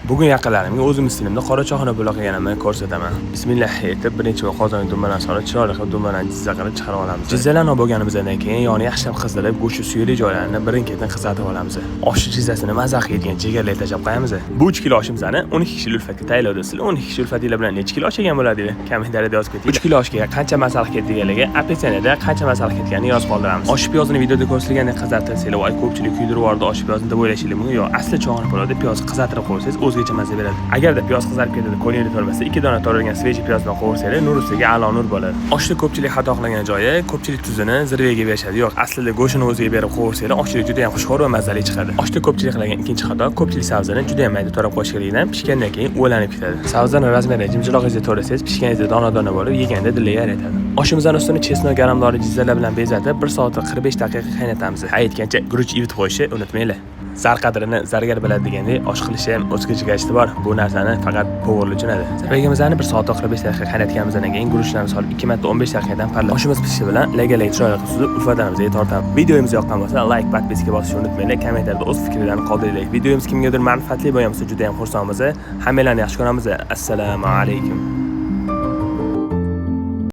Bugun yaqinlarimga o'zim stilimda qora choyxona bo'la qilganimni ko'rsataman. Bismillah aytib, birinchi qozonga dumbadan solib, chiroyli qilib dumbadan jizza qilib chiqarib olamiz. Jizzalarni olib bo'lganimizdan keyin yoni yaxshilab qizdirib, go'sht suyuli joylarini birin-ketin qizartirib olamiz. Osh jizzasini mazza qilgan jigarlar tashab qo'yamiz. Bu 3 kilo oshimizni 12 kishi ulfatga tayyorlaydi. Sizlar 12 kishi ulfatinglar bilan necha kilo osh yegan bo'ladi? Kommentariyada yozib keting. 3 kilo oshga qancha masalliq ketganligiga, opsiyanida qancha masalliq ketganini yozib qoldiramiz. Osh piyozini videoda ko'rsatilgandek qizartirsanglar, voy ko'pchilik kuydirib yubordi osh piyozini deb o'ylashingiz mumkin. Yo'q, asli choyxona pulada piyoz qizartirib qo'ysangiz o'zgacha mazza beradi. Agarda piyoz qizarib ketadi, qo'lingizda to'lmasa, 2 dona to'rilgan sveji piyoz bilan qovursanglar, nur ustiga a'lo nur bo'ladi. Oshni ko'pchilik xato qilgan joyi, ko'pchilik tuzini zirvaga berishadi. Yo'q, aslida go'shtini o'ziga berib qovursanglar, oshlik juda ham xushxo'r va mazali chiqadi. Oshni ko'pchilik qilgan ikkinchi xato, ko'pchilik sabzini juda ham mayda to'rab qo'yishganligidan pishgandan keyin o'lanib ketadi. Sabzini razmeri jimjilog'ingizga to'rasangiz, pishganingizda dona-dona bo'lib, yeganda dilga yaratadi. Oshimizning ustini chesnok garamdori jizzalar bilan bezatib, 1 soat 45 daqiqa qaynatamiz. Aytgancha guruch ivitib qo'yishni unutmanglar. Zar qadrini zargar biladi degandek, osh qilishi ham o'zgacha gashti bor. Bu narsani faqat povurlar tushunadi. Zargamizni 1 soat 45 daqiqa qaynatganimizdan keyin guruchlarni solib 2 marta 15 daqiqadan parlab. Oshimiz pishishi bilan lagalay chiroyli qilib suzib, ulfatlarimizga tortamiz. Videomiz yoqqan bo'lsa, like, podpiska bosishni unutmanglar. Kommentarda o'z fikrlaringizni qoldiringlar. Videomiz kimgadir manfaatli bo'lsa, juda ham xursandmiz. Hammalarni yaxshi ko'ramiz. Assalomu alaykum.